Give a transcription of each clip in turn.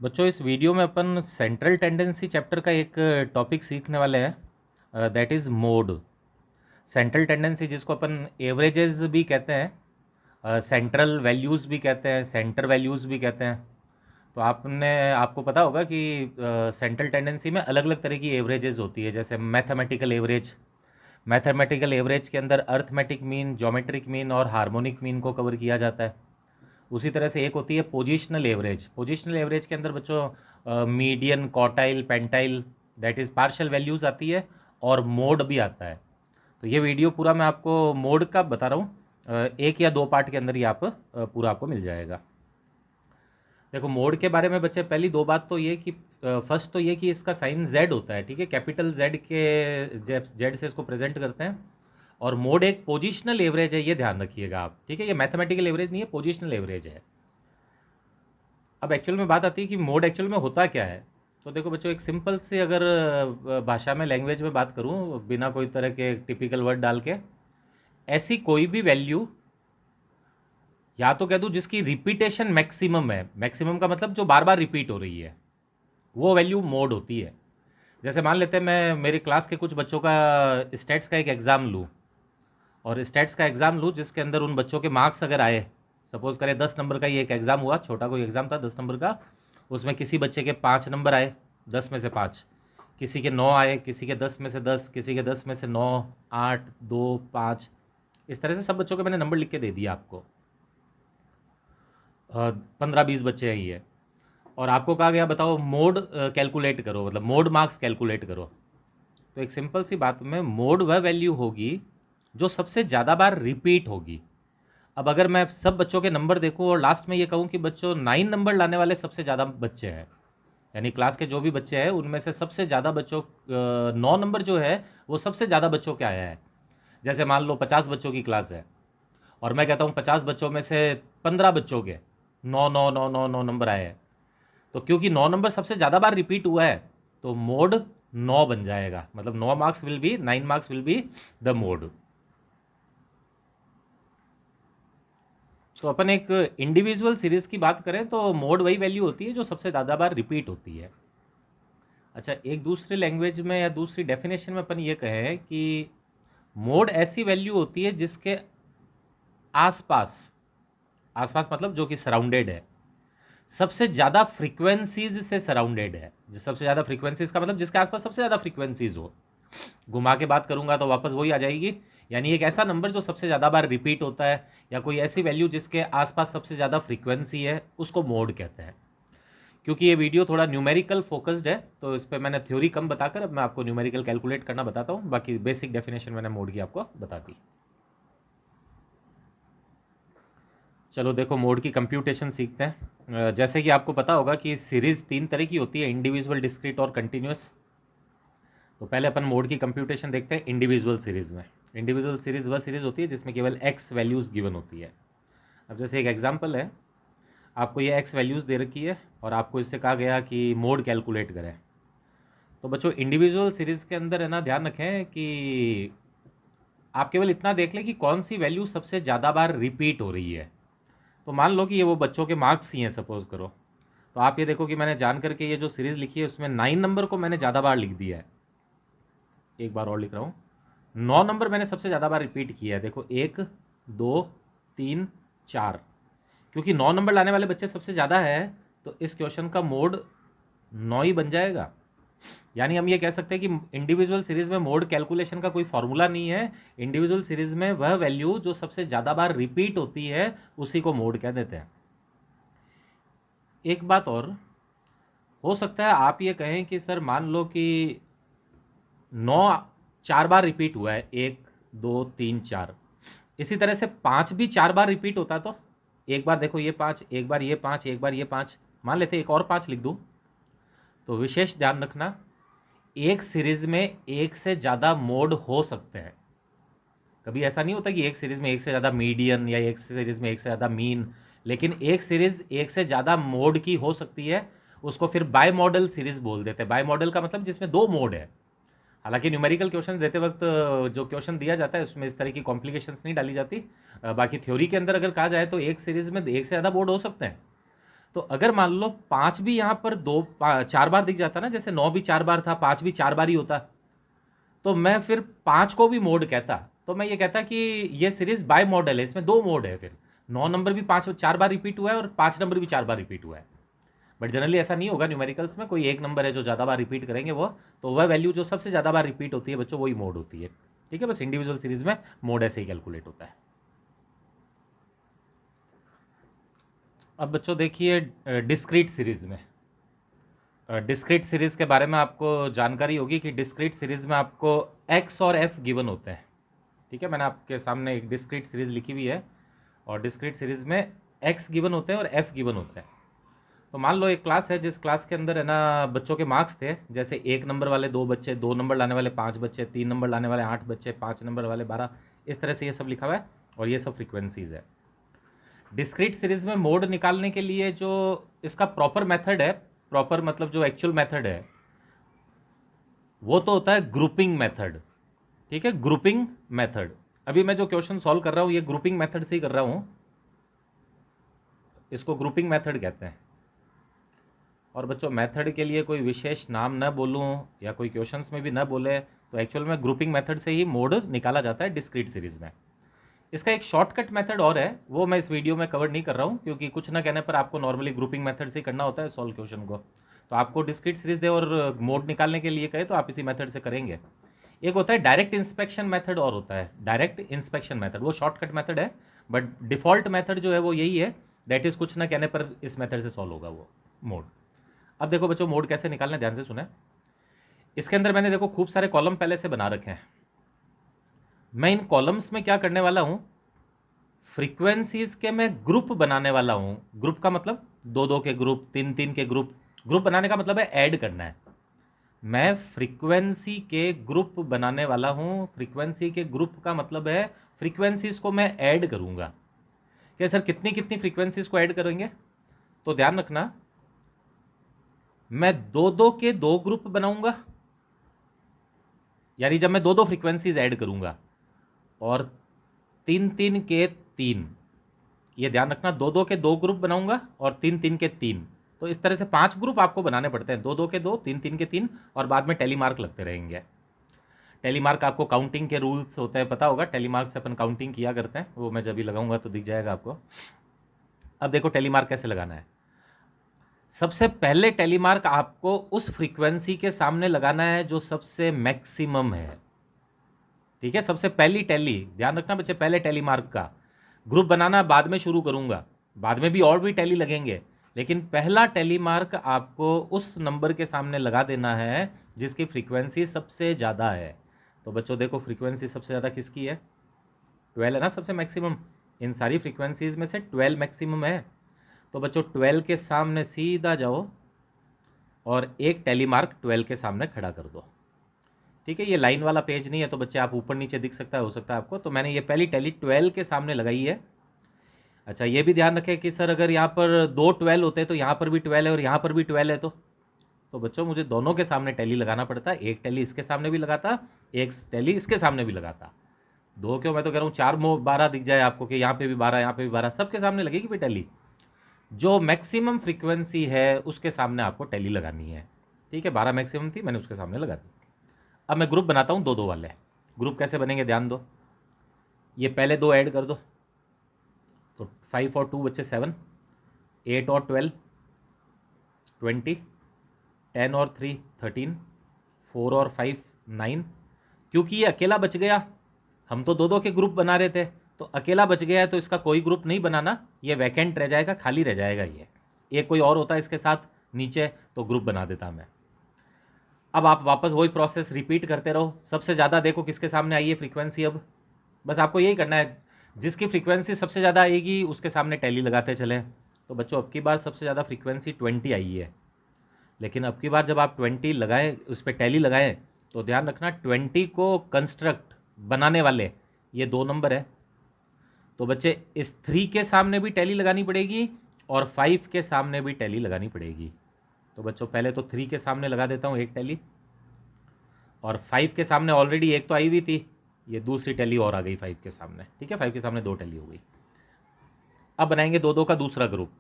बच्चों इस वीडियो में अपन सेंट्रल टेंडेंसी चैप्टर का एक टॉपिक सीखने वाले हैं, that is mode. Central tendency जिसको अपन एवरेजेस भी कहते हैं, सेंट्रल वैल्यूज़ भी कहते हैं, सेंटर वैल्यूज़ भी कहते हैं। तो आपको पता होगा कि सेंट्रल टेंडेंसी में अलग अलग तरह की एवरेजेस होती है, जैसे मैथमेटिकल एवरेज। मैथमेटिकल एवरेज के अंदर अर्थमेटिक मीन, ज्योमेट्रिक मीन और हार्मोनिक मीन को कवर किया जाता है। उसी तरह से एक होती है पोजिशनल एवरेज। पोजिशनल एवरेज के अंदर बच्चों median, quartile, pentyl, that is partial values आती है, और मोड भी आता है। तो ये वीडियो पूरा मैं आपको मोड का बता रहा हूँ, एक या दो पार्ट के अंदर ही पूरा आपको मिल जाएगा। देखो मोड के बारे में बच्चे पहली दो बात तो ये कि फर्स्ट तो ये कि इसका साइन जेड होता है, ठीक है, कैपिटल जेड के जेड से इसको प्रेजेंट करते हैं। और मोड एक पोजिशनल एवरेज है, ये ध्यान रखिएगा आप, ठीक है। ये मैथमेटिकल एवरेज नहीं है, पोजिशनल एवरेज है। अब एक्चुअल में बात आती है कि मोड एक्चुअल में होता क्या है। तो देखो बच्चों, एक सिंपल से अगर भाषा में, लैंग्वेज में बात करूं, बिना कोई तरह के टिपिकल वर्ड डाल के, ऐसी कोई भी वैल्यू, या तो कह दूं जिसकी रिपीटेशन मैक्सिमम है, मैक्सिमम का मतलब जो बार बार रिपीट हो रही है, वो वैल्यू मोड होती है। जैसे मान लेते हैं मैं मेरी क्लास के कुछ बच्चों का स्टैट्स का एक एग्ज़ाम लूँ, और स्टैट्स का एग्ज़ाम लूँ जिसके अंदर उन बच्चों के मार्क्स अगर आए, सपोज करें 10 नंबर का ही एक एग्ज़ाम हुआ, छोटा कोई एग्ज़ाम था 10 नंबर का, उसमें किसी बच्चे के 5 नंबर आए, 10 में से 5, किसी के 9 आए, किसी के 10 में से 10, किसी के 10 में से 9, 8, 2, 5, इस तरह से सब बच्चों के मैंने नंबर लिख के दे दिया आपको। 15-20 बच्चे हैं ये, और आपको कहा गया बताओ मोड कैलकुलेट करो, मतलब मोड मार्क्स कैलकुलेट करो। तो एक सिंपल सी बात में, मोड वह वैल्यू होगी जो सबसे ज़्यादा बार रिपीट होगी। अब अगर मैं सब बच्चों के नंबर देखूं और लास्ट में ये कहूं कि बच्चों 9 नंबर लाने वाले सबसे ज़्यादा बच्चे हैं, यानी क्लास के जो भी बच्चे हैं उनमें से सबसे ज़्यादा बच्चों 9 नंबर जो है वो सबसे ज़्यादा बच्चों के आया है। जैसे मान लो 50 बच्चों की क्लास है, और मैं कहता हूँ 50 बच्चों में से 15 बच्चों के 9 9 9 9 9 नंबर आए हैं, तो क्योंकि 9 नंबर सबसे ज़्यादा बार रिपीट हुआ है, तो मोड 9 बन जाएगा, मतलब 9 marks will be, 9 marks will be the mode. तो अपन एक इंडिविजुअल सीरीज की बात करें तो मोड वही वैल्यू होती है जो सबसे ज़्यादा बार रिपीट होती है। अच्छा, एक दूसरी लैंग्वेज में या दूसरी डेफिनेशन में अपन ये कहें कि मोड ऐसी वैल्यू होती है जिसके आसपास, आसपास मतलब जो कि सराउंडेड है, सबसे ज़्यादा फ्रीक्वेंसीज से सराउंडेड है। जो सबसे ज़्यादा फ्रीक्वेंसीज का मतलब जिसके आसपास सबसे ज़्यादा फ्रीक्वेंसीज हो। घुमा के बात करूंगा तो वापस वही आ जाएगी, यानी एक ऐसा नंबर जो सबसे ज़्यादा बार रिपीट होता है, या कोई ऐसी वैल्यू जिसके आसपास सबसे ज़्यादा फ्रीक्वेंसी है, उसको मोड कहते हैं। क्योंकि ये वीडियो थोड़ा न्यूमेरिकल फोकस्ड है, तो इस पर मैंने थ्योरी कम बताकर अब मैं आपको न्यूमेरिकल कैलकुलेट करना बताता हूँ। बाकी बेसिक डेफिनेशन मैंने मोड की आपको बता दी। चलो देखो, मोड की कंप्यूटेशन सीखते हैं। जैसे कि आपको पता होगा कि सीरीज़ 3 तरह की होती है, इंडिविजुअल, डिस्क्रीट और कंटिन्यूस। तो पहले अपन मोड की कंप्यूटेशन देखते हैं इंडिविजुअल सीरीज़ में। इंडिविजुअल सीरीज़ वह सीरीज़ होती है जिसमें केवल एक्स वैल्यूज़ गिवन होती है। अब जैसे एक एग्जांपल है, आपको ये एक्स वैल्यूज़ दे रखी है और आपको इससे कहा गया कि मोड कैलकुलेट करें। तो बच्चों इंडिविजुअल सीरीज़ के अंदर है ना, ध्यान रखें कि आप केवल इतना देख लें कि कौन सी वैल्यू सबसे ज़्यादा बार रिपीट हो रही है। तो मान लो कि ये वो बच्चों के मार्क्स ही हैं, सपोज करो। तो आप ये देखो कि मैंने जान करके ये जो सीरीज़ लिखी है उसमें 9 नंबर को मैंने ज़्यादा बार लिख दिया है। एक बार और लिख रहा हूँ, 9 नंबर मैंने सबसे ज़्यादा बार रिपीट किया है। देखो 1, 2, 3, 4, क्योंकि 9 नंबर लाने वाले बच्चे सबसे ज़्यादा है, तो इस क्वेश्चन का मोड 9 ही बन जाएगा। यानी हम ये कह सकते हैं कि इंडिविजुअल सीरीज में मोड कैलकुलेशन का कोई फॉर्मूला नहीं है। इंडिविजुअल सीरीज में वह वैल्यू जो सबसे ज़्यादा बार रिपीट होती है उसी को मोड कह देते हैं। एक बात और हो सकता है, आप ये कहें कि सर मान लो कि 9 4 बार रिपीट हुआ है, 1, 2, 3, 4, इसी तरह से 5 भी 4 बार रिपीट होता तो एक बार देखो ये 5, एक बार ये 5, एक बार ये 5, मान लेते एक और 5 लिख दूं। तो विशेष ध्यान रखना, एक सीरीज में एक से ज़्यादा मोड हो सकते हैं। कभी ऐसा नहीं होता कि एक सीरीज में एक से ज़्यादा मीडियन या एक सीरीज में एक से ज़्यादा मीन, लेकिन एक सीरीज एक से ज़्यादा मोड की हो सकती है। उसको फिर बाय मॉडल सीरीज बोल देते हैं। बाय मॉडल का मतलब जिसमें दो मोड है। हालांकि न्यूमेरिकल क्वेश्चन देते वक्त जो क्वेश्चन दिया जाता है उसमें इस तरह की कॉम्प्लिकेशंस नहीं डाली जाती। बाकी थ्योरी के अंदर अगर कहा जाए तो एक सीरीज में एक से ज़्यादा मोड हो सकते हैं। तो अगर मान लो 5 भी यहाँ पर 4 बार दिख जाता ना, जैसे 9 भी 4 बार था, 5 भी 4 बार ही होता, तो मैं फिर 5 को भी मोड कहता। तो मैं ये कहता कि ये सीरीज बाय मॉडल है, इसमें 2 मोड है। फिर 9 नंबर भी 4 बार रिपीट हुआ है और 5 नंबर भी 4 बार रिपीट हुआ है। बट जनरली ऐसा नहीं होगा, न्यूमेरिकल्स में कोई एक नंबर है जो ज़्यादा बार रिपीट करेंगे वो, तो वह वैल्यू जो सबसे ज़्यादा बार रिपीट होती है बच्चों, वही मोड होती है। ठीक है, बस इंडिविजुअल सीरीज में मोड ऐसे ही कैलकुलेट होता है। अब बच्चों देखिए डिस्क्रीट सीरीज में, डिस्क्रीट सीरीज के बारे में आपको जानकारी होगी कि डिस्क्रीट सीरीज में आपको एक्स और एफ गिवन होते हैं। ठीक है, मैंने आपके सामने एक डिस्क्रीट सीरीज लिखी हुई है और डिस्क्रीट सीरीज में एक्स गिवन होते हैं और एफ गिवन होते हैं। तो मान लो एक क्लास है, जिस क्लास के अंदर है ना बच्चों के मार्क्स थे, जैसे 1 नंबर वाले 2 बच्चे, 2 नंबर लाने वाले 5 बच्चे, 3 नंबर लाने वाले 8 बच्चे, 5 नंबर वाले 12, इस तरह से ये सब लिखा हुआ है और ये सब फ्रीक्वेंसीज है। डिस्क्रीट सीरीज में मोड निकालने के लिए जो इसका प्रॉपर मेथड है, प्रॉपर मतलब जो एक्चुअल मेथड है, वो तो होता है ग्रुपिंग मेथड। ठीक है, ग्रुपिंग मेथड। अभी मैं जो क्वेश्चन सॉल्व कर रहा हूँ ये ग्रुपिंग मेथड से ही कर रहा हूँ, इसको ग्रुपिंग मेथड कहते हैं। और बच्चों मेथड के लिए कोई विशेष नाम न बोलूँ या कोई क्वेश्चंस में भी न बोले, तो एक्चुअल में ग्रुपिंग मेथड से ही मोड निकाला जाता है डिस्क्रीट सीरीज में। इसका एक शॉर्टकट मेथड और है, वो मैं इस वीडियो में कवर नहीं कर रहा हूँ, क्योंकि कुछ ना कहने पर आपको नॉर्मली ग्रुपिंग मेथड से ही करना होता है सॉल्व क्वेश्चन को। तो आपको डिस्क्रीट सीरीज दे और मोड निकालने के लिए कहे तो आप इसी मेथड से करेंगे। एक होता है डायरेक्ट इंस्पेक्शन मेथड और होता है डायरेक्ट इंस्पेक्शन मेथड, वो शॉर्टकट मेथड है, बट डिफॉल्ट मेथड जो है वो यही है, दैट इज कुछ ना कहने पर इस मेथड से सॉल्व होगा वो मोड। अब देखो बच्चों मोड कैसे निकालने, ध्यान से सुने। इसके अंदर मैंने देखो खूब सारे कॉलम पहले से बना रखे हैं। मैं इन कॉलम्स में क्या करने वाला हूं, फ्रीक्वेंसीज के मैं ग्रुप बनाने वाला हूं। ग्रुप का मतलब 2-2 के ग्रुप, 3-3 के ग्रुप। ग्रुप बनाने का मतलब है ऐड करना है। मैं फ्रीक्वेंसी के ग्रुप बनाने वाला हूं। फ्रीक्वेंसी के ग्रुप का मतलब है फ्रीक्वेंसीज को मैं ऐड करूंगा। क्या सर कितनी कितनी फ्रीक्वेंसीज को ऐड करेंगे? तो ध्यान रखना, मैं 2-2 के 2 ग्रुप बनाऊंगा, यानी जब मैं 2-2 फ्रीक्वेंसीज ऐड करूंगा, और 3-3 के 3, ये ध्यान रखना, 2-2 के 2 ग्रुप बनाऊंगा और 3-3 के 3। तो इस तरह से 5 ग्रुप आपको बनाने पड़ते हैं, 2-2 के 2, 3-3 के 3, और बाद में टेली मार्क लगते रहेंगे। टेली मार्क आपको काउंटिंग के रूल्स होते हैं, पता होगा, टेली मार्क से अपन काउंटिंग किया करते हैं, वो मैं जब भी लगाऊंगा तो दिख जाएगा आपको। अब देखो टेली मार्क कैसे लगाना है। सबसे पहले टेली मार्क आपको उस फ्रीक्वेंसी के सामने लगाना है जो सबसे मैक्सिमम है। ठीक है, सबसे पहली टेली, ध्यान रखना बच्चे, पहले टेली मार्क का ग्रुप बनाना बाद में शुरू करूंगा, बाद में भी और भी टेली लगेंगे, लेकिन पहला टेली मार्क आपको उस नंबर के सामने लगा देना है जिसकी फ्रीक्वेंसी सबसे ज़्यादा है। तो बच्चों देखो फ्रीक्वेंसी सबसे ज़्यादा किसकी है? 12 है ना सबसे मैक्सिमम। इन सारी फ्रीक्वेंसीज में से 12 मैक्सिमम है। तो बच्चों 12 के सामने सीधा जाओ और एक टेली मार्क 12 के सामने खड़ा कर दो। ठीक है, ये लाइन वाला पेज नहीं है तो बच्चे आप ऊपर नीचे दिख सकता है, हो सकता है आपको, तो मैंने ये पहली टेली 12 के सामने लगाई है। अच्छा ये भी ध्यान रखें कि सर अगर यहाँ पर 2 12 होते हैं तो यहाँ पर भी 12 है और यहाँ पर भी 12 है, तो बच्चों मुझे दोनों के सामने टेली लगाना पड़ता। एक टेली इसके सामने भी लगाता, एक टेली इसके सामने भी लगाता। 2 क्यों, मैं तो कह रहा हूँ 4-12 दिख जाए आपको कि यहाँ पे भी 12, यहाँ पे भी 12, सबके सामने लगेगी भी टेली। जो मैक्सिमम फ्रीक्वेंसी है उसके सामने आपको टेली लगानी है। ठीक है, 12 मैक्सिमम थी, मैंने उसके सामने लगा दी। अब मैं ग्रुप बनाता हूँ 2-2 वाले। ग्रुप कैसे बनेंगे ध्यान दो, ये पहले 2 ऐड कर दो, तो 5 और 2 बच्चे 7, 8 और 12 20, 10 और 3 13, 4 और 5 9। क्योंकि ये अकेला बच गया, हम तो 2-2 के ग्रुप बना रहे थे, तो अकेला बच गया है तो इसका कोई ग्रुप नहीं बनाना, ये वैकेंट रह जाएगा, खाली रह जाएगा। ये एक कोई और होता है इसके साथ नीचे तो ग्रुप बना देता मैं। अब आप वापस वही प्रोसेस रिपीट करते रहो। सबसे ज़्यादा देखो किसके सामने आई है फ्रीक्वेंसी, अब बस आपको यही करना है, जिसकी फ्रीक्वेंसी सबसे ज़्यादा आएगी उसके सामने टैली लगाते चलें। तो बच्चों अब की बार सबसे ज़्यादा फ्रीक्वेंसी 20 आई है, लेकिन अब की बार जब आप 20 लगाएं, उस पर टैली लगाएं, तो ध्यान रखना 20 को कंस्ट्रक्ट बनाने वाले ये 2 नंबर है। तो बच्चे इस 3 के सामने भी टैली लगानी पड़ेगी और 5 के सामने भी टैली लगानी पड़ेगी। तो बच्चों पहले तो 3 के सामने लगा देता हूँ एक टैली, और 5 के सामने ऑलरेडी एक तो आई हुई थी, ये दूसरी टैली और आ गई 5 के सामने। ठीक है, 5 के सामने 2 टैली हो गई। अब बनाएंगे 2-2 का दूसरा ग्रुप।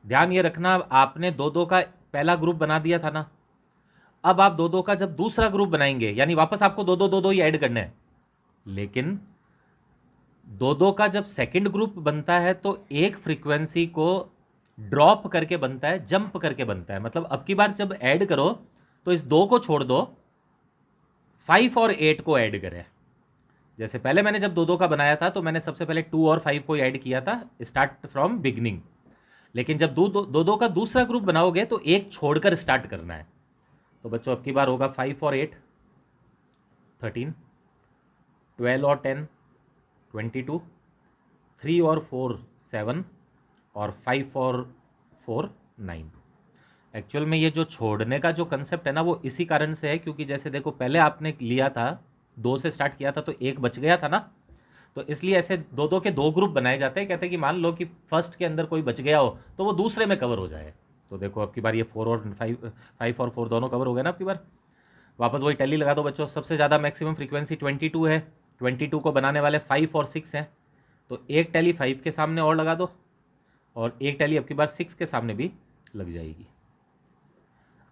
ध्यान ये रखना, आपने दो दो का पहला ग्रुप बना दिया था ना, अब आप दो दो का जब दूसरा ग्रुप बनाएंगे, यानी वापस आपको दो दो ही ऐड करना है, लेकिन दो दो का जब सेकंड ग्रुप बनता है तो एक फ्रीक्वेंसी को ड्रॉप करके बनता है, जंप करके बनता है। मतलब अब की बार जब ऐड करो तो इस दो को छोड़ दो, 5 और 8 को ऐड करें। जैसे पहले मैंने जब दो दो का बनाया था तो मैंने सबसे पहले 2 और 5 को ऐड किया था, स्टार्ट फ्रॉम बिगनिंग। लेकिन जब दो दो का दूसरा ग्रुप बनाओगे तो एक छोड़कर स्टार्ट करना है। तो बच्चों अब की बार होगा 5 और 8 13, 12 और 10 22, 3 और 4 7, और 5 और 4 9। एक्चुअल में ये जो छोड़ने का जो कंसेप्ट है ना, वो इसी कारण से है, क्योंकि जैसे देखो पहले आपने लिया था, दो से स्टार्ट किया था तो एक बच गया था ना, तो इसलिए ऐसे दो दो के दो ग्रुप बनाए जाते हैं। कहते हैं कि मान लो कि फर्स्ट के अंदर कोई बच गया हो तो वो दूसरे में कवर हो जाए। तो देखो अब की बार ये 4 और 5 और 4 दोनों कवर हो गए ना अब की बार। वापस वही टैली लगा दो बच्चों। सबसे ज़्यादा मैक्सिमम फ्रीक्वेंसी 22 है, 22 को बनाने वाले 5 और 6 हैं, तो एक टैली 5 के सामने और लगा दो, और एक टैली अब की बार 6 के सामने भी लग जाएगी।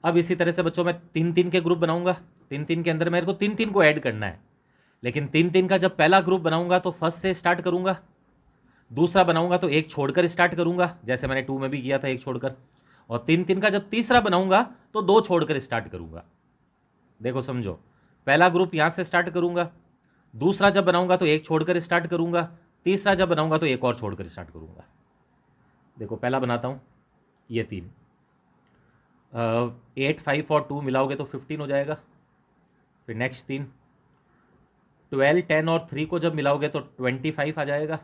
अब इसी तरह से बच्चों मैं 3 3 के ग्रुप बनाऊंगा, 3 3 के अंदर मेरे को 3 3 को ऐड करना है। लेकिन 3 3 का जब पहला ग्रुप बनाऊंगा तो फर्स्ट से स्टार्ट करूंगा, दूसरा बनाऊंगा तो एक छोड़कर स्टार्ट करूंगा, जैसे मैंने 2 में भी किया था एक छोड़कर। और 3 3 का जब तीसरा बनाऊंगा तो दो छोड़कर स्टार्ट करूंगा। देखो समझो, पहला ग्रुप यहां से स्टार्ट करूंगा, दूसरा जब बनाऊंगा तो एक छोड़कर स्टार्ट करूंगा, तीसरा जब बनाऊंगा तो एक और छोड़कर स्टार्ट करूंगा। देखो पहला बनाता हूं, ये 3, 8 5 और 2 मिलाओगे तो 15 हो जाएगा। फिर नेक्स्ट 3, 12 10 और 3 को जब मिलाओगे तो 25 आ जाएगा।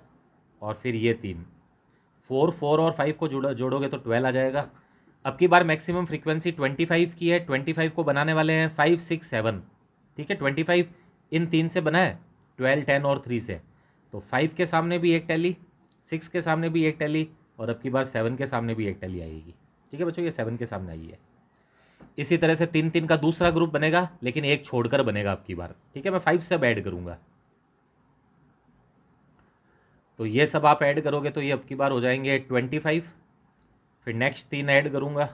और फिर ये 3, 4 4 और 5 को जोड़ोगे तो 12 आ जाएगा। अब की बार मैक्सिमम फ्रीक्वेंसी 25 की है, 25 को बनाने वाले हैं 5 6 7। ठीक है, 25 इन 3 से बना है, 12 10 और 3 से, तो 5 के सामने भी एक टैली, 6 के सामने भी एक टैली, और अब की बार 7 के सामने भी एक टैली आएगी। ठीक है बच्चों, ये 7 के सामने आई है। इसी तरह से 3 3 का दूसरा ग्रुप बनेगा, लेकिन एक छोड़कर बनेगा अब की बार। ठीक है, मैं 5 से अब ऐड करूंगा, तो ये सब आप ऐड करोगे तो ये अब की बार हो जाएंगे 25। फिर नेक्स्ट 3 ऐड करूंगा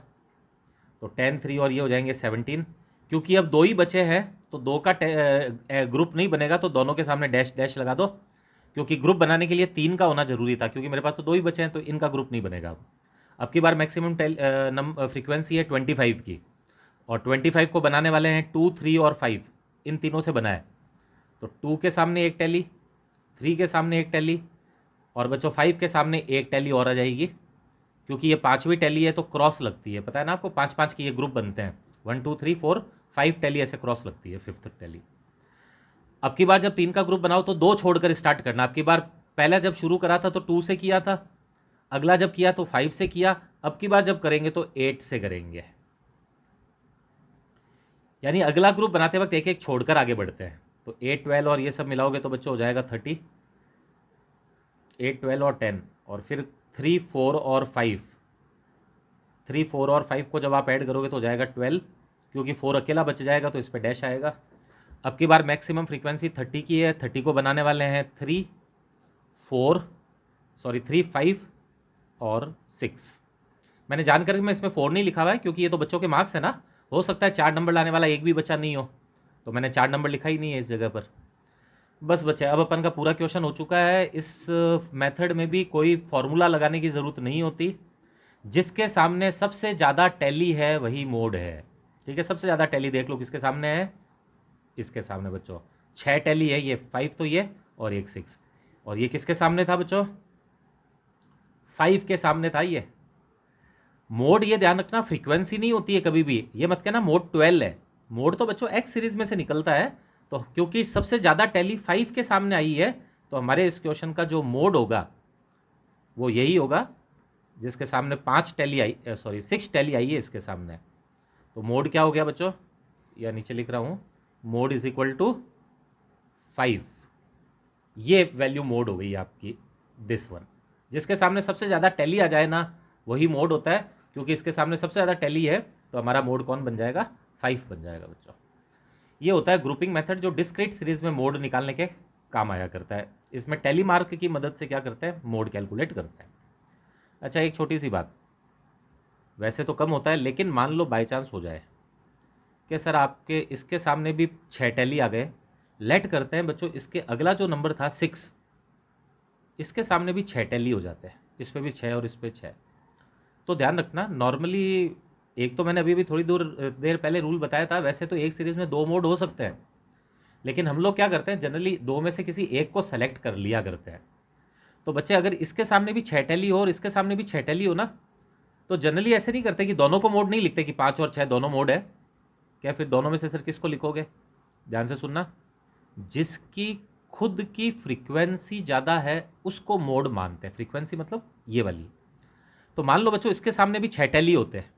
तो 10 3 और ये हो जाएंगे 17। क्योंकि अब दो ही बचे हैं तो दो का ग्रुप नहीं बनेगा, तो दोनों के सामने डैश डैश लगा दो, क्योंकि ग्रुप बनाने के लिए 3 का होना जरूरी था, क्योंकि मेरे पास तो दो ही बचे हैं तो इनका ग्रुप नहीं बनेगा। अब की बार मैक्सिमम फ्रीक्वेंसी है 25 की, और 25 को बनाने वाले हैं 2 3 और 5, इन तीनों से बना है। तो 2 के सामने एक टैली, 3 के सामने एक टैली, और बच्चों 5 के सामने एक टैली और आ जाएगी, क्योंकि ये पांचवी टैली है तो क्रॉस लगती है, पता है ना आपको, 5 5 की ये ग्रुप बनते हैं, 1 2 3 4 5 टैली ऐसे क्रॉस लगती है, फिफ्थ टैली। अब की बार जब 3 का ग्रुप बनाओ तो दो छोड़कर स्टार्ट करना। अब की बार पहला जब शुरू करा था तो 2 से किया था, अगला जब किया तो 5 से किया, अब की बार जब करेंगे तो 8 से करेंगे। यानी अगला ग्रुप बनाते वक्त एक एक छोड़कर आगे बढ़ते हैं। तो 8 12 और ये सब मिलाओगे तो बच्चों हो जाएगा 30, 8 12 और 10, और फिर 3 4 और 5, 3 4 और 5 को जब आप ऐड करोगे तो हो जाएगा 12, क्योंकि 4 अकेला बच जाएगा तो इस पर डैश आएगा। अब की बार मैक्सिमम फ्रीक्वेंसी 30 की है, 30 को बनाने वाले हैं 3 5 और 6। मैंने जानकर मैं इसमें 4 नहीं लिखा हुआ है, क्योंकि ये तो बच्चों के मार्क्स है ना, हो सकता है 4 नंबर लाने वाला एक भी बच्चा नहीं हो, तो मैंने 4 नंबर लिखा ही नहीं है इस जगह पर। बस बच्चे, अब अपन का पूरा क्वेश्चन हो चुका है। इस मेथड में भी कोई फॉर्मूला लगाने की ज़रूरत नहीं होती, जिसके सामने सबसे ज़्यादा टैली है वही मोड है। ठीक है, सबसे ज़्यादा टैली देख लो किसके सामने है, इसके सामने बच्चों 6 टैली है, ये 5 तो ये और एक 6, और ये किसके सामने था बच्चों, 5 के सामने था ये। मोड ये ध्यान रखना फ्रीक्वेंसी नहीं होती है कभी भी, ये मत कहना मोड 12 है। मोड तो बच्चों एक्स सीरीज में से निकलता है, तो क्योंकि सबसे ज़्यादा टैली 5 के सामने आई है, तो हमारे इस क्वेश्चन का जो मोड होगा वो यही होगा जिसके सामने 5 टैली आई, 6 टैली आई है इसके सामने। तो मोड क्या हो गया बच्चों, या नीचे लिख रहा हूं, मोड इज इक्वल टू 5। ये वैल्यू मोड हो गई आपकी, दिस वन। जिसके सामने सबसे ज़्यादा टैली आ जाए ना वही मोड होता है, क्योंकि इसके सामने सबसे ज़्यादा टैली है, तो हमारा मोड कौन बन जाएगा, 5 बन जाएगा बच्चों। ये होता है ग्रुपिंग मेथड, जो डिस्क्रीट सीरीज में मोड निकालने के काम आया करता है। इसमें टैली मार्क की मदद से क्या करते हैं, मोड कैलकुलेट करते हैं। अच्छा, एक छोटी सी बात, वैसे तो कम होता है, लेकिन मान लो बाई चांस हो जाए कि सर आपके इसके सामने भी 6 टैली आ गए, लेट करते हैं बच्चों इसके अगला जो नंबर था 6, इसके सामने भी 6 टैली हो जाते हैं, इस पे भी 6 और इस पे 6। तो ध्यान रखना, नॉर्मली एक तो मैंने अभी भी थोड़ी देर पहले रूल बताया था, वैसे तो एक सीरीज़ में 2 मोड हो सकते हैं, लेकिन हम लोग क्या करते हैं जनरली 2 में से किसी एक को सेलेक्ट कर लिया करते हैं। तो बच्चे अगर इसके सामने भी 6 टैली हो और इसके सामने भी 6 टैली हो ना, तो जनरली ऐसे नहीं करते कि दोनों को मोड नहीं लिखते कि 5 और 6 दोनों मोड है। क्या फिर दोनों में से सर किसको लिखोगे? ध्यान से सुनना, जिसकी खुद की फ्रीक्वेंसी ज़्यादा है उसको मोड मानते हैं। फ्रीक्वेंसी मतलब ये वाली। तो मान लो बच्चों इसके सामने भी 6 टैली होते हैं,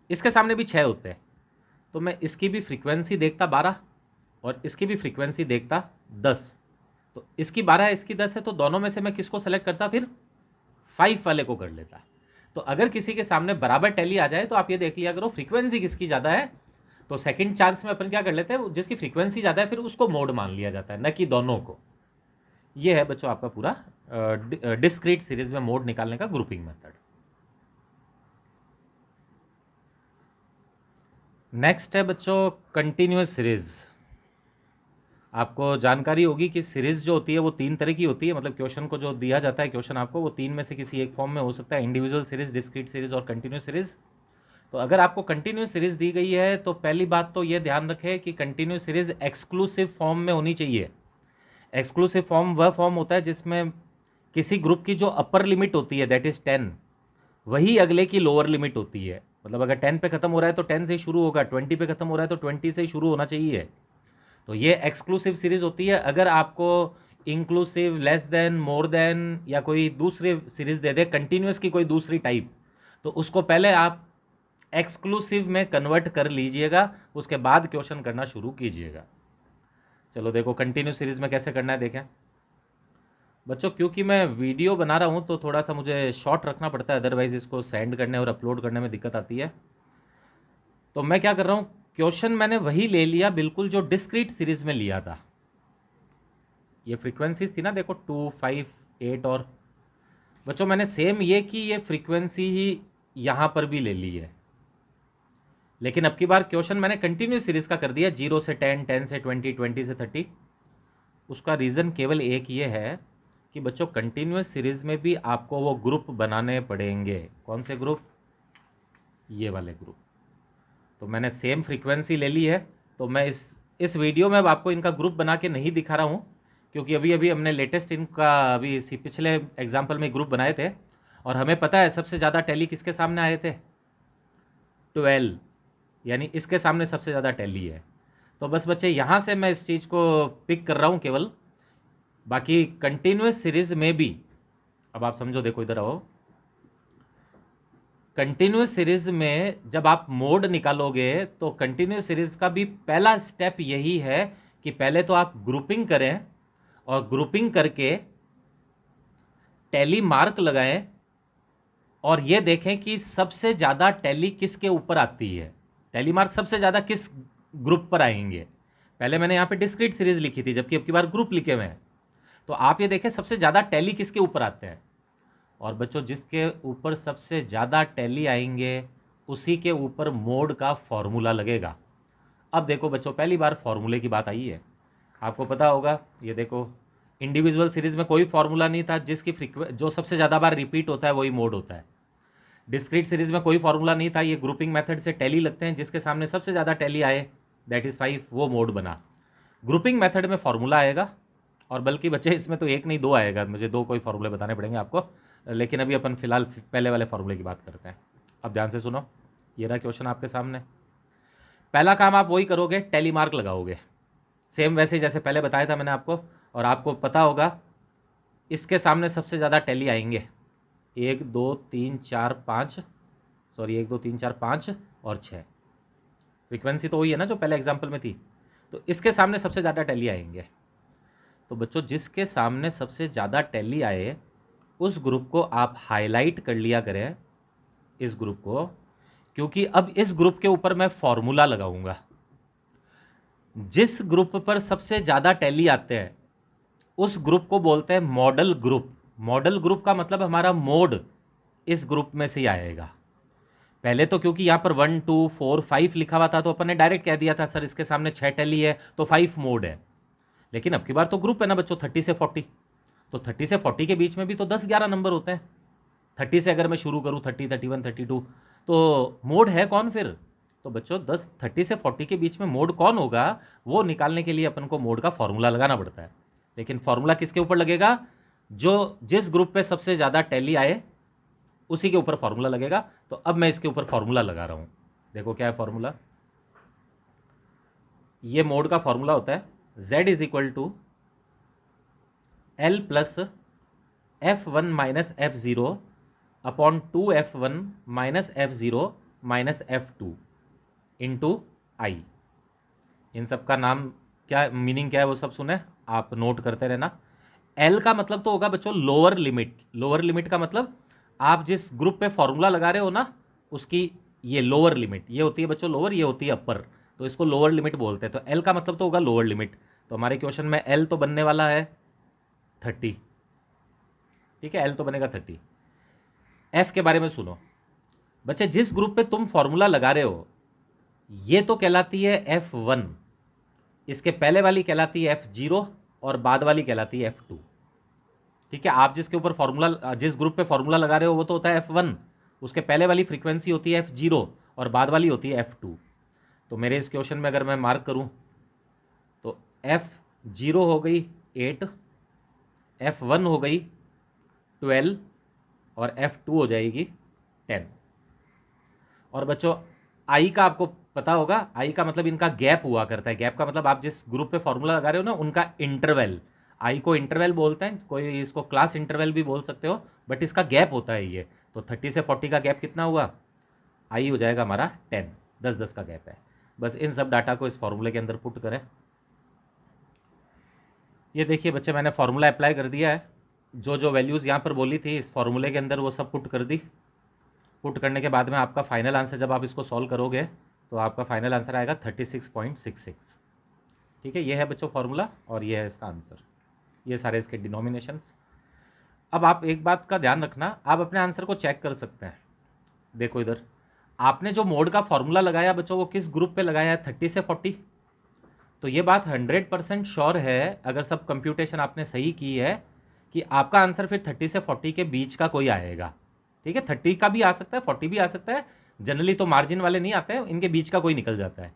इसके सामने भी 6 होते हैं, तो मैं इसकी भी फ्रीक्वेंसी देखता 12 और इसकी भी फ्रीक्वेंसी देखता 10। तो इसकी 12 है, इसकी 10 है, तो दोनों में से मैं किसको सेलेक्ट करता? फिर 5 वाले को कर लेता। तो अगर किसी के सामने बराबर टैली आ जाए तो आप ये देख लिया करो फ्रीक्वेंसी किसकी ज़्यादा है, तो सेकंड चांस में अपन क्या कर लेते हैं, जिसकी फ्रीक्वेंसी ज़्यादा है फिर उसको मोड मान लिया जाता है, न कि दोनों को। ये है बच्चों आपका पूरा डिस्क्रीट सीरीज में मोड निकालने का ग्रुपिंग मेथड। नेक्स्ट है बच्चों कंटिन्यूस सीरीज। आपको जानकारी होगी कि सीरीज जो होती है वो 3 तरह की होती है, मतलब क्वेश्चन को जो दिया जाता है क्वेश्चन आपको, वो 3 में से किसी एक फॉर्म में हो सकता है, इंडिविजुअल सीरीज, डिस्क्रीट सीरीज और कंटिन्यूस सीरीज। तो अगर आपको कंटिन्यूस सीरीज दी गई है तो पहली बात तो ये ध्यान रखें कि कंटिन्यूस सीरीज एक्सक्लूसिव फॉर्म में होनी चाहिए। एक्सक्लूसिव फॉर्म वह फॉर्म होता है जिसमें किसी ग्रुप की जो अपर लिमिट होती है दैट इज 10, वही अगले की लोअर लिमिट होती है। मतलब अगर 10 पे खत्म हो रहा है तो 10 से ही शुरू होगा, 20 पे खत्म हो रहा है तो 20 से ही शुरू होना चाहिए। तो ये एक्सक्लूसिव सीरीज होती है। अगर आपको inclusive, less than, more than या कोई दूसरी सीरीज दे दे कंटिन्यूस की कोई दूसरी टाइप, तो उसको पहले आप एक्सक्लूसिव में कन्वर्ट कर लीजिएगा, उसके बाद क्वेश्चन करना शुरू कीजिएगा। चलो देखो कंटिन्यूस सीरीज में कैसे करना है देखें बच्चों। क्योंकि मैं वीडियो बना रहा हूँ तो थोड़ा सा मुझे शॉर्ट रखना पड़ता है, अदरवाइज इसको सेंड करने और अपलोड करने में दिक्कत आती है। तो मैं क्या कर रहा हूँ, क्वेश्चन मैंने वही ले लिया बिल्कुल जो डिस्क्रीट सीरीज में लिया था। ये फ्रीक्वेंसीज थी ना, देखो 2, 5, 8 और बच्चों मैंने सेम ये कि ये फ्रीक्वेंसी ही यहाँ पर भी ले ली है, लेकिन अब की बार क्वेश्चन मैंने कंटिन्यूस सीरीज का कर दिया, 0 से 10, 10 से 20, 20 से 30। उसका रीज़न केवल एक ये है कि बच्चों कंटिन्यूस सीरीज में भी आपको वो ग्रुप बनाने पड़ेंगे। कौन से ग्रुप? ये वाले ग्रुप। तो मैंने सेम फ्रीक्वेंसी ले ली है, तो मैं इस वीडियो में अब आपको इनका ग्रुप बना के नहीं दिखा रहा हूँ, क्योंकि अभी अभी हमने लेटेस्ट इनका अभी इसी पिछले एग्जाम्पल में ग्रुप बनाए थे, और हमें पता है सबसे ज़्यादा टैली किसके सामने आए थे? 12, यानी इसके सामने सबसे ज़्यादा टैली है। तो बस बच्चे यहाँ से मैं इस चीज़ को पिक कर रहा हूँ केवल, बाकी कंटिन्यूस सीरीज में भी अब आप समझो, देखो इधर आओ। कंटिन्यूस सीरीज में जब आप मोड निकालोगे तो कंटिन्यूस सीरीज का भी पहला स्टेप यही है कि पहले तो आप ग्रुपिंग करें, और ग्रुपिंग करके टैली मार्क लगाएं और ये देखें कि सबसे ज़्यादा टैली किसके ऊपर आती है, टैली मार्क सबसे ज़्यादा किस ग्रुप पर आएंगे। पहले मैंने यहाँ पे डिस्क्रीट सीरीज लिखी थी, जबकि अब की बार ग्रुप लिखे हुए हैं। तो आप ये देखें सबसे ज़्यादा टैली किसके ऊपर आते हैं, और बच्चों जिसके ऊपर सबसे ज़्यादा टैली आएंगे उसी के ऊपर मोड का फॉर्मूला लगेगा। अब देखो बच्चों पहली बार फॉर्मूले की बात आई है। आपको पता होगा, ये देखो इंडिविजुअल सीरीज में कोई फॉर्मूला नहीं था, जिसकी जो सबसे ज़्यादा बार रिपीट होता है वही मोड होता है। डिस्क्रीट सीरीज में कोई फॉर्मूला नहीं था, ये ग्रुपिंग मेथड से टैली लगते हैं, जिसके सामने सबसे ज़्यादा टैली आए दैट इज़ 5, वो मोड बना। ग्रुपिंग मेथड में फॉर्मूला आएगा, और बल्कि बच्चे इसमें तो एक नहीं 2 आएगा, मुझे 2 कोई फॉर्मूले बताने पड़ेंगे आपको, लेकिन अभी अपन फिलहाल पहले वाले फॉर्मूले की बात करते हैं। अब ध्यान से सुनो, ये रहा क्वेश्चन आपके सामने। पहला काम आप वही करोगे, टैली मार्क लगाओगे, सेम वैसे जैसे पहले बताया था मैंने आपको। और आपको पता होगा इसके सामने सबसे ज़्यादा टैली आएंगे 1, 2, 3, 4, 5, सॉरी 1, 2, 3, 4, 5 और 6। फ्रीक्वेंसी तो वही है ना जो पहले एग्जाम्पल में थी, तो इसके सामने सबसे ज़्यादा टैली आएंगे। तो बच्चों जिसके सामने सबसे ज़्यादा टैली आए उस ग्रुप को आप हाईलाइट कर लिया करें, इस ग्रुप को, क्योंकि अब इस ग्रुप के ऊपर मैं फॉर्मूला लगाऊंगा। जिस ग्रुप पर सबसे ज़्यादा टैली आते हैं उस ग्रुप को बोलते हैं मॉडल ग्रुप। मॉडल ग्रुप का मतलब हमारा मोड इस ग्रुप में से ही आएगा। पहले तो क्योंकि यहाँ पर 1 2 4 5 लिखा हुआ था तो अपन ने डायरेक्ट कह दिया था सर इसके सामने 6 टेली है तो 5 मोड है। लेकिन अब की बार तो ग्रुप है ना बच्चों, 30 से 40, तो 30 से 40 के बीच में भी तो 10-11 नंबर होते हैं। 30 से अगर मैं शुरू करूँ 30 31 32, तो मोड है कौन फिर? तो बच्चों 30 से 40 के बीच में मोड कौन होगा वो निकालने के लिए अपन को मोड का फॉर्मूला लगाना पड़ता है। लेकिन फॉर्मूला किसके ऊपर लगेगा? जो जिस ग्रुप पे सबसे ज़्यादा टैली आए उसी के ऊपर फॉर्मूला लगेगा। तो अब मैं इसके ऊपर फॉर्मूला लगा रहा हूँ। देखो क्या है फॉर्मूला, ये मोड का फॉर्मूला होता है z is equal to L plus F1 minus F0 upon 2F1 minus F0 minus F2 into I. इन सब का नाम क्या, मीनिंग क्या है वो सब सुने, आप नोट करते रहना। एल का मतलब तो होगा बच्चों लोअर लिमिट। लोअर लिमिट का मतलब आप जिस ग्रुप पे फॉर्मूला लगा रहे हो ना उसकी ये लोअर लिमिट, ये होती है बच्चों लोअर, ये होती है अपर, तो इसको लोअर लिमिट बोलते हैं। तो एल का मतलब तो होगा लोअर लिमिट। तो हमारे क्वेश्चन में एल तो बनने वाला है 30, ठीक है, एल तो बनेगा 30। एफ के बारे में सुनो बच्चे, जिस ग्रुप पे तुम फॉर्मूला लगा रहे हो ये तो कहलाती है F1, इसके पहले वाली कहलाती है F0 और बाद वाली कहलाती है F2। ठीक है, आप जिसके ऊपर फॉर्मूला, जिस ग्रुप पे फॉर्मूला लगा रहे हो वो तो होता है F1, उसके पहले वाली फ्रीक्वेंसी होती है F0 और बाद वाली होती है F2। तो मेरे इस क्वेश्चन में अगर मैं मार्क करूं तो F0 हो गई 8, F1 हो गई 12 और F2 हो जाएगी 10। और बच्चों आई का आपको पता होगा, आई का मतलब इनका गैप हुआ करता है। गैप का मतलब आप जिस ग्रुप पे फॉर्मूला लगा रहे हो ना उनका इंटरवल, आई को इंटरवल बोलते हैं, कोई इसको क्लास इंटरवल भी बोल सकते हो, बट इसका गैप होता है ये। तो 30 से 40 का गैप कितना हुआ? आई हो जाएगा हमारा 10, 10 का गैप है। बस इन सब डाटा को इस फॉर्मूले के अंदर पुट करें। ये देखिए बच्चे मैंने फॉर्मूला अप्लाई कर दिया है, जो जो वैल्यूज़ यहाँ पर बोली थी इस फॉर्मूले के अंदर वो सब पुट कर दी। पुट करने के बाद में आपका फाइनल आंसर जब आप इसको सॉल्व करोगे तो आपका फाइनल आंसर आएगा 36.66। ठीक है, ये है बच्चों फॉर्मूला और ये है इसका आंसर, ये सारे इसके डिनोमिनेशंस। अब आप एक बात का ध्यान रखना, आप अपने आंसर को चेक कर सकते हैं। देखो इधर आपने जो मोड का फॉर्मूला लगाया बच्चों वो किस ग्रुप पे लगाया है? 30 से 40। तो ये बात 100% श्योर है अगर सब कंप्यूटेशन आपने सही की है कि आपका आंसर फिर 30 से 40 के बीच का कोई आएगा। ठीक है, 30 का भी आ सकता है, 40 भी आ सकता है, जनरली तो मार्जिन वाले नहीं आते हैं, इनके बीच का कोई निकल जाता है।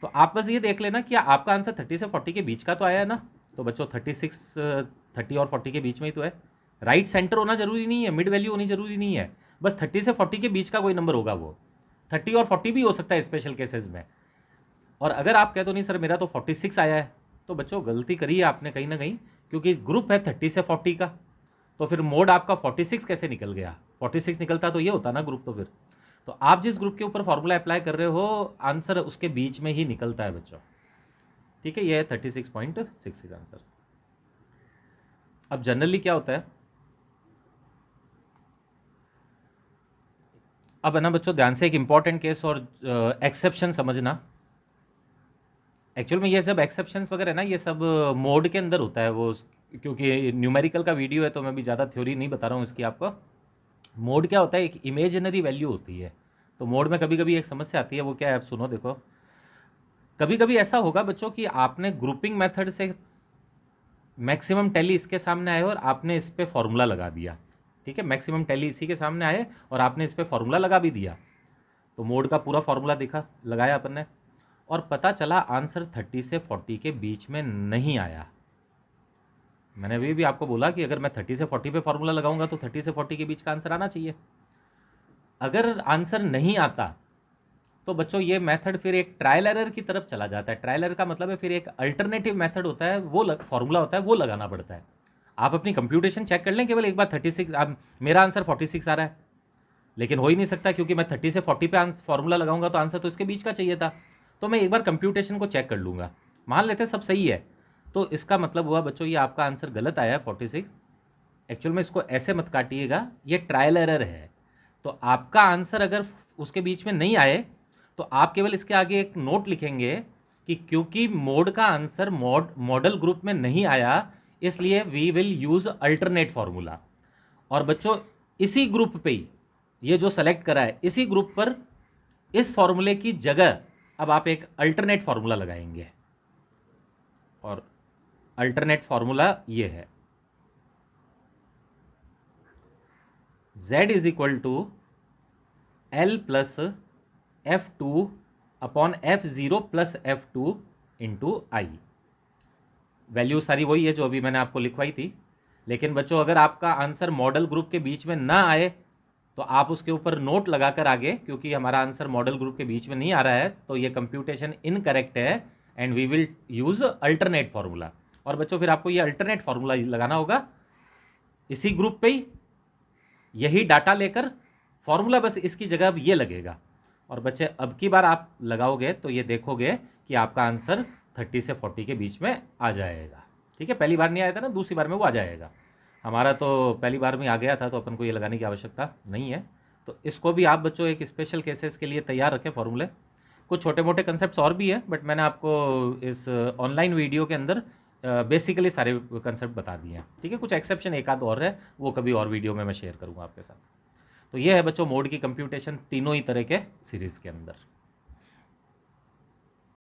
तो आप बस ये देख लेना कि आपका आंसर 30 से 40 के बीच का तो आया है ना। तो बच्चों 30 और 40 के बीच में ही तो है। राइट सेंटर होना जरूरी नहीं है, मिड वैल्यू होनी जरूरी नहीं है, बस 30 से 40 के बीच का कोई नंबर होगा। वो 30 और 40 भी हो सकता है स्पेशल केसेस में। और अगर आप कह दो नहीं सर मेरा तो 46 आया है, तो बच्चों गलती करी है आपने कहीं ना कहीं, क्योंकि ग्रुप है 30 से 40 का, तो फिर मोड आपका 46 कैसे निकल गया? 46 निकलता तो ये होता ना ग्रुप। तो फिर तो आप जिस ग्रुप के ऊपर फॉर्मूला अप्लाई कर रहे हो आंसर उसके बीच में ही निकलता है बच्चों। ठीक है, ये है 36.66 आंसर। अब जनरली क्या होता है, अब है ना बच्चों ध्यान से एक इंपॉर्टेंट केस और एक्सेप्शन समझना। एक्चुअल में ये सब एक्सेप्शंस वगैरह ना ये सब मोड के अंदर होता है वो, क्योंकि न्यूमेरिकल का वीडियो है तो मैं भी ज़्यादा थ्योरी नहीं बता रहा हूँ इसकी आपको। मोड क्या होता है? एक इमेजिनरी वैल्यू होती है। तो मोड में कभी कभी एक समस्या आती है, वो क्या है आप सुनो। देखो कभी कभी ऐसा होगा बच्चों कि आपने ग्रुपिंग मेथड से मैक्सिमम टैली इसके सामने आए और आपने इस पर फॉर्मूला लगा दिया। ठीक है, मैक्सिमम टैली इसी के सामने आए और आपने इस पर फॉर्मूला लगा भी दिया। तो मोड का पूरा फॉर्मूला दिखा, लगाया अपन ने, और पता चला आंसर 30 से 40 के बीच में नहीं आया। मैंने अभी भी आपको बोला कि अगर मैं 30 से 40 पे फॉर्मूला लगाऊंगा तो 30 से 40 के बीच का आंसर आना चाहिए। अगर आंसर नहीं आता तो बच्चों ये मेथड फिर एक ट्रायल एरर की तरफ चला जाता है। ट्रायल एरर का मतलब है फिर एक अल्टरनेटिव मेथड होता है, वो फॉर्मूला होता है, वो लगाना पड़ता है। आप अपनी कंप्यूटेशन चेक कर लें केवल एक बार 36, अब मेरा आंसर 46 आ रहा है, लेकिन हो ही नहीं सकता क्योंकि मैं 30 से 40 पे फॉर्मूला लगाऊंगा तो आंसर तो इसके बीच का चाहिए था। तो मैं एक बार कंप्यूटेशन को चेक कर लूँगा, मान लेते हैं सब सही है, तो इसका मतलब हुआ बच्चों ये आपका आंसर गलत आया है 46। एक्चुअल में इसको ऐसे मत काटिएगा, ये ट्रायल एरर है। तो आपका आंसर अगर उसके बीच में नहीं आए तो आप केवल इसके आगे एक नोट लिखेंगे कि क्योंकि मोड का आंसर मॉडल ग्रुप में नहीं आया इसलिए we will use alternate formula. और बच्चों इसी ग्रुप पे ही ये जो सेलेक्ट करा है इसी ग्रुप पर इस फॉर्मूले की जगह अब आप एक अल्टरनेट फॉर्मूला लगाएंगे, और अल्टरनेट फॉर्मूला ये है, z is equal to L plus F two upon F zero plus F two into I. Value सारी वही है जो अभी मैंने आपको लिखवाई थी, लेकिन बच्चों अगर आपका आंसर मॉडल ग्रुप के बीच में ना आए तो आप उसके ऊपर नोट लगाकर आगे, क्योंकि हमारा आंसर मॉडल ग्रुप के बीच में नहीं आ रहा है तो ये कंप्यूटेशन इनकरेक्ट है and we will use alternate formula. और बच्चों फिर आपको ये अल्टरनेट फॉर्मूला लगाना होगा इसी ग्रुप पे ही, यही डाटा लेकर फॉर्मूला बस इसकी जगह अब ये लगेगा। और बच्चे अब की बार आप लगाओगे तो ये देखोगे कि आपका आंसर 30 से 40 के बीच में आ जाएगा। ठीक है, पहली बार नहीं आया था ना, दूसरी बार में वो आ जाएगा। हमारा तो पहली बार में आ गया था तो अपन को ये लगाने की आवश्यकता नहीं है। तो इसको भी आप बच्चों एक स्पेशल केसेस के लिए तैयार रखें फॉर्मूले। कुछ छोटे मोटे कंसेप्ट और भी है, बट मैंने आपको इस ऑनलाइन वीडियो के अंदर बेसिकली सारे कंसेप्ट बता दिए हैं। ठीक है, कुछ एक्सेप्शन एक आध और है, वो कभी और वीडियो में मैं शेयर करूँगा आपके साथ। तो ये है बच्चों मोड की कंप्यूटेशन तीनों ही तरह के सीरीज़ के अंदर।